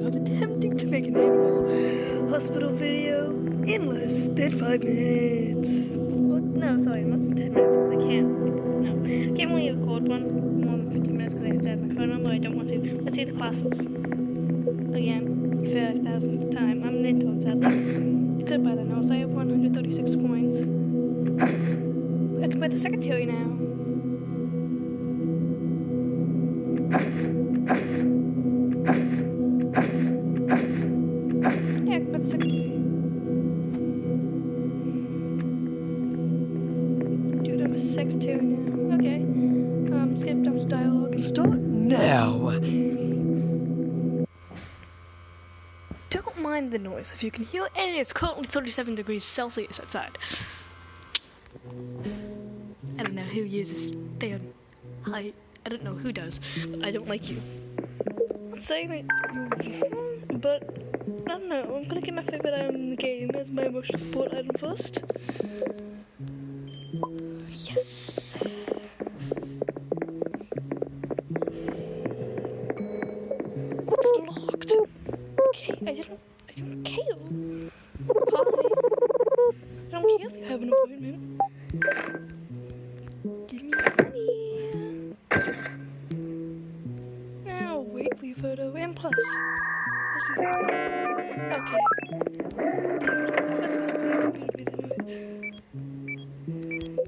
of attempting to make an animal hospital video in less than 5 minutes. Well, no, sorry, less than 10 minutes because I can't only record one more than 15 minutes because I have to have my phone on, but I don't want to. Let's see the classes. Again, 5,000th time. I'm an intern, sadly. I could buy the nose. I have 136 coins. I can buy the secretary now. Yeah, I can buy the secretary. Dude, I'm a secretary now. Okay. Skip down to dialogue and start now. Don't mind the noise if you can hear it, and it's currently 37 degrees Celsius outside. I don't know who uses fan height. I don't know who does, but I don't like you. I'm saying that you, but I don't know. I'm gonna get my favorite item in the game as my emotional support item first. Yes. What's locked? Okay, I don't care. Hi. I don't care if you have an appointment. Give me money. Now wait for your photo and plus. Okay.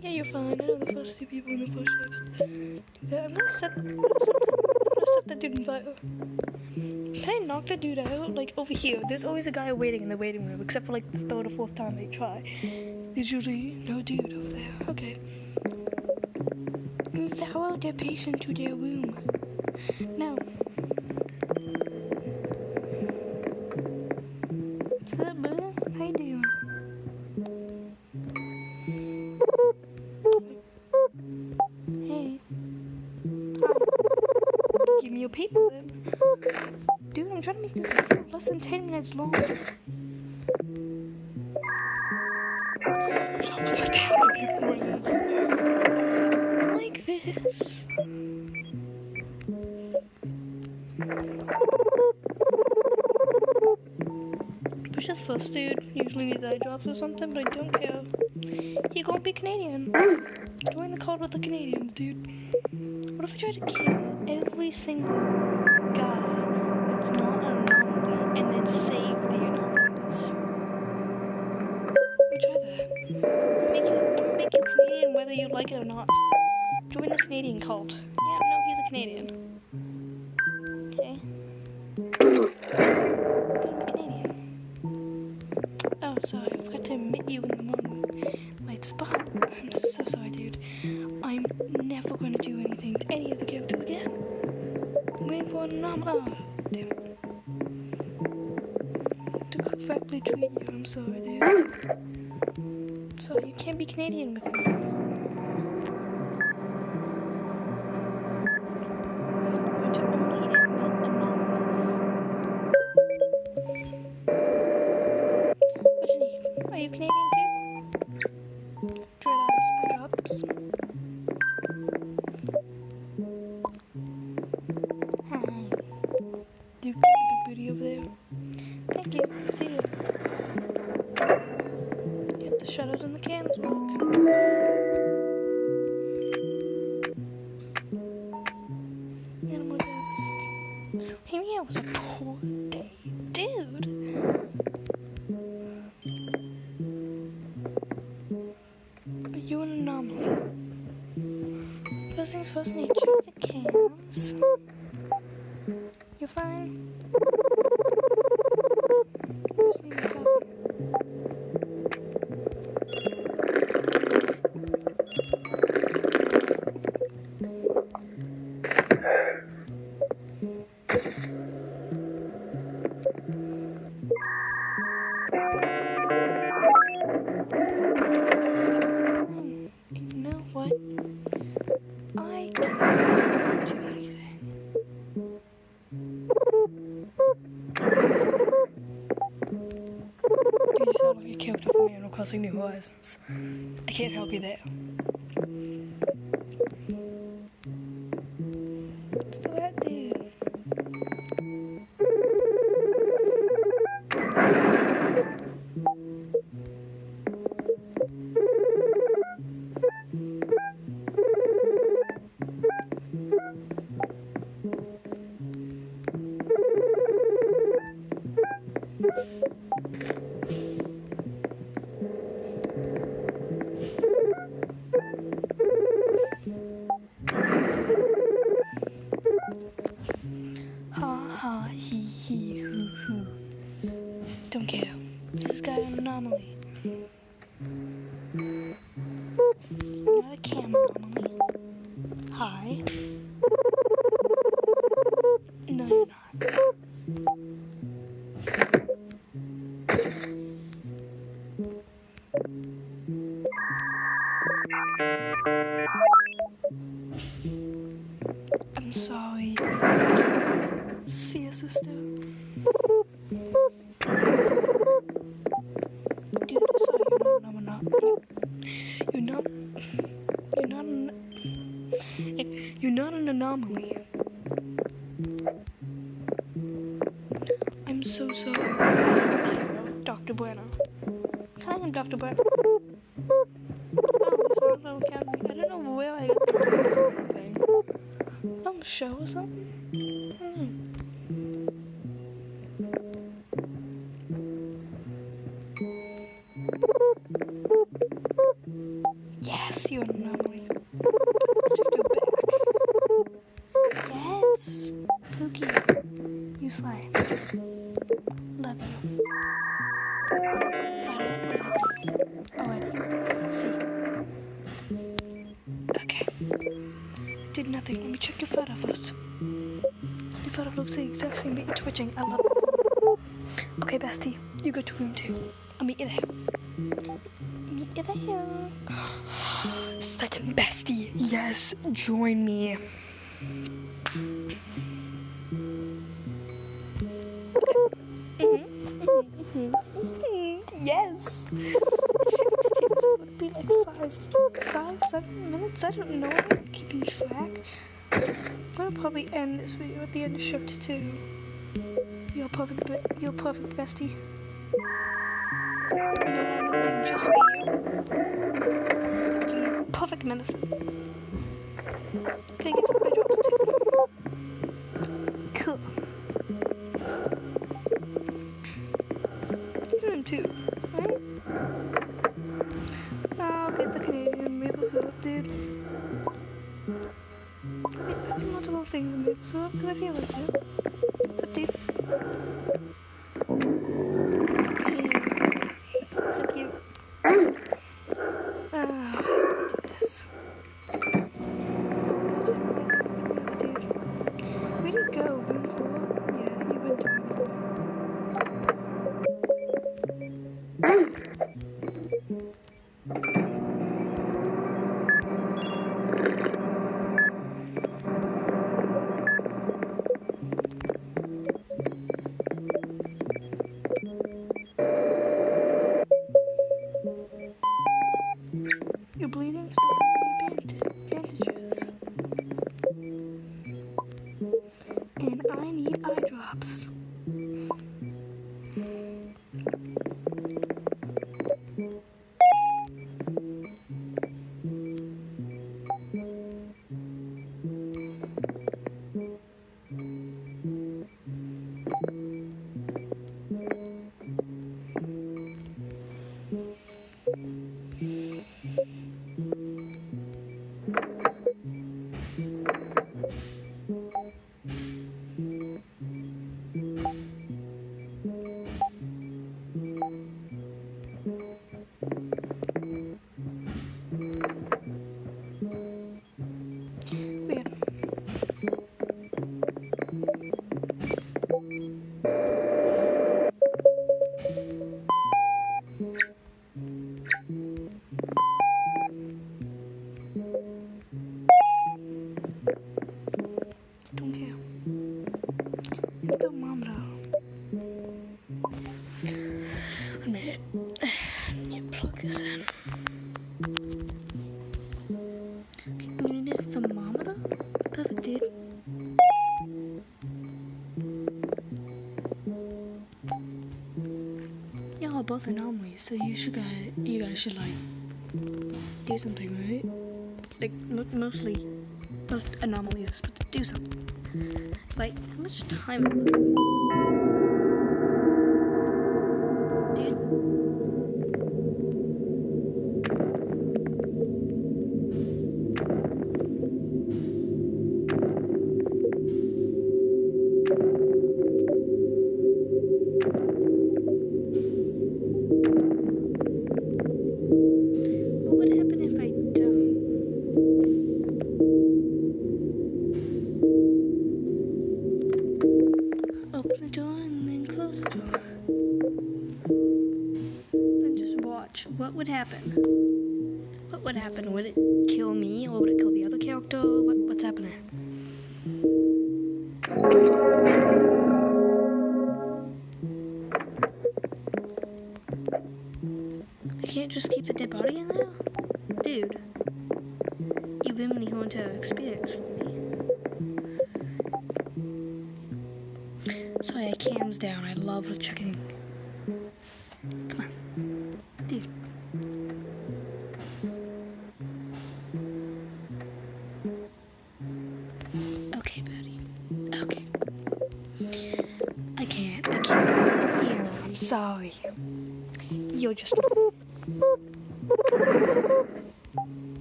Yeah, you're fine. I know the first two people in the first shift do that. I'm gonna set that dude in fire. Can I knock that dude out? Like over here. There's always a guy waiting in the waiting room, except for like the third or fourth time they try. There's usually no dude over there. Okay. And follow the patient to their room. Now. What's up, brother? How you doing? Hey. Hi. Give me your paper then. Dude, I'm trying to make this video less than 10 minutes long. Shut up, damn people noises. Like this. Push this first dude. Usually needs eye drops or something, but I don't care. He gonna be Canadian. Join the cult with the Canadians, dude. What if I try to kill every single guy that's not an anomaly and then save the anomalies? Let me try that. I'm gonna make you Canadian whether you like it or not. Join the Canadian cult. Yeah, no, he's a Canadian. Okay. Gonna be Canadian. Oh, sorry, I forgot to admit you in the right spot. I'm so sorry, dude. I'm never gonna do anything to any of the characters again. I'm waiting for an anomaly. Oh, damn it. To correctly treat you, I'm sorry, dude. So you can't be Canadian with me. I'm going to only admit anomalies. What do you need? Are you Canadian too? Dread eyes, eye ups. Hi. Dude, big booty over there. Thank you. See you. Get the shadows and the cams back. Animal deaths. Maybe it was a poor day. Dude! Are you an anomaly? First things first, I need to check the cams. You're fine? Just need a copy. You know what? I can't do anything. Dude, you sound like a character from Animal Crossing New Horizons. I can't help you there. What's that dude? anomaly. You're not a cam anomaly. Hi. No, you're not. I'm sorry. See you, sister. Dude, sorry, you're not you're not an anomaly. I'm so sorry. Dr. Bueno. Hi, I'm Dr. Bueno. Oh, it's not Academy. I don't know where I got the thing. Some show or something? I don't know. Yes, you're an anomaly. Check your back. Yes. Pookie. You slay. Love you. Alrighty. See. Okay. Did nothing. Let me check your photo first. Your photo looks the exact same, but you're twitching. I love it. Okay, bestie. You go to room 2. I'll meet you there. Meet you there. Second bestie. Yes, join me. Yes. The shift's too, so it would be like 7 minutes. I don't know. I'm keeping track. I'm gonna probably end this video at the end of shift 2. You're perfect bestie. You know what I'm gonna do just for you? Give you perfect medicine. Can I get some eye drops too? Cool. He's room 2, right? I'll get the Canadian maple syrup, dude. I can multiple things in maple syrup because I feel like it. What's up, dude? So cute. Do this. That's it. Dude. Where'd he go? Room 4? Yeah, he went to room 4. You're bleeding, so I need bandages. And I need eye drops. Weird. Don't care. Thermometer. 1 minute. Need to plug this in. Okay, you need a thermometer? Perfect, dude. Y'all are both anomalies, so you guys should like do something, right? Like most anomalies are supposed to do something. Like, how much time is it? Dude? what would happen? What would happen? Would it kill me or would it kill the other character? What's happening? I can't just keep the dead body in there? Dude, you ruined the whole entire experience for me. Sorry, cam's down. I love checking. Come on. Dude. Okay, buddy. Okay. I can't. Here, I'm sorry. You're just...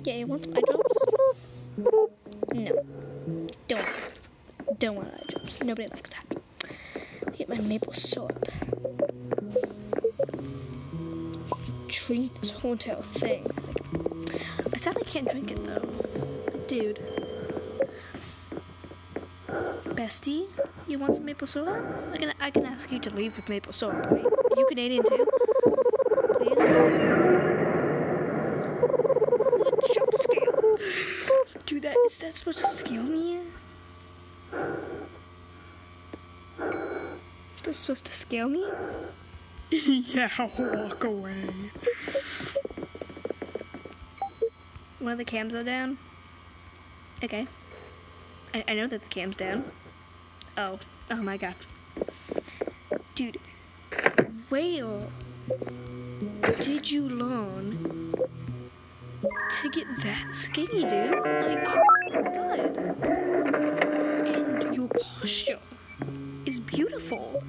Yeah, you want eye drops? No. Don't want eye drops. Nobody likes that. Get my maple syrup. Drink this whole entire thing. I sadly can't drink it though. Dude. Bestie, you want some maple syrup? I can ask you to leave with maple syrup, right? Are you Canadian too? Please? What jump scale? Dude, is that supposed to scare me? That's supposed to scare me? Yeah, walk away. One of the cams are down. Okay. I know that the cam's down. Oh my god. Dude, where did you learn to get that skinny, dude? Like, oh my god. And your posture is beautiful.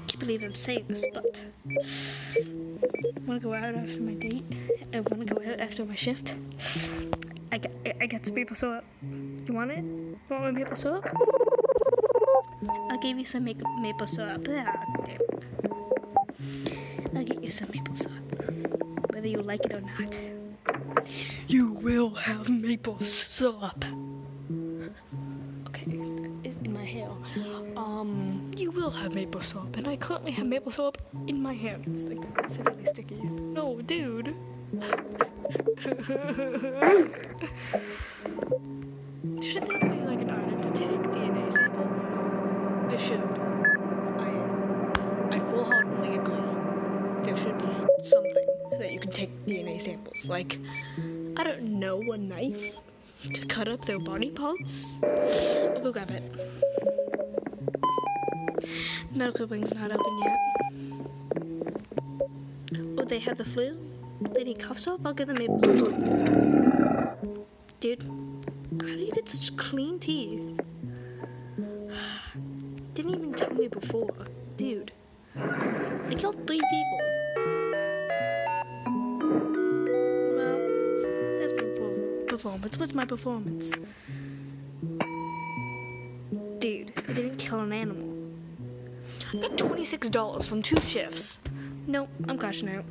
Can't believe I'm saying this, but I want to go out after my date. I want to go out after my shift. I got some maple syrup. You want it? You want my maple syrup? I'll give you some maple syrup. Ah, damn it. I'll get you some maple syrup, whether you like it or not. You will have maple syrup. Okay, it's in my hair. You will have maple syrup, and I currently have maple syrup in my hand. It's like severely sticky. No, dude. Shouldn't there be like an item to take DNA samples? There should. I full-heartedly agree. There should be something so that you can take DNA samples. Like, I don't know, a knife to cut up their body parts? I'll go grab it. The medical wing's not open yet. Oh, they have the flu? They need cough syrup? I'll give them maple syrup. Dude, how do you get such clean teeth? Didn't even tell me before. Dude, I killed 3 people. Well, that's my performance. What's my performance? Dude, I didn't kill an animal. I got $26 from 2 shifts. Nope, I'm crashing out.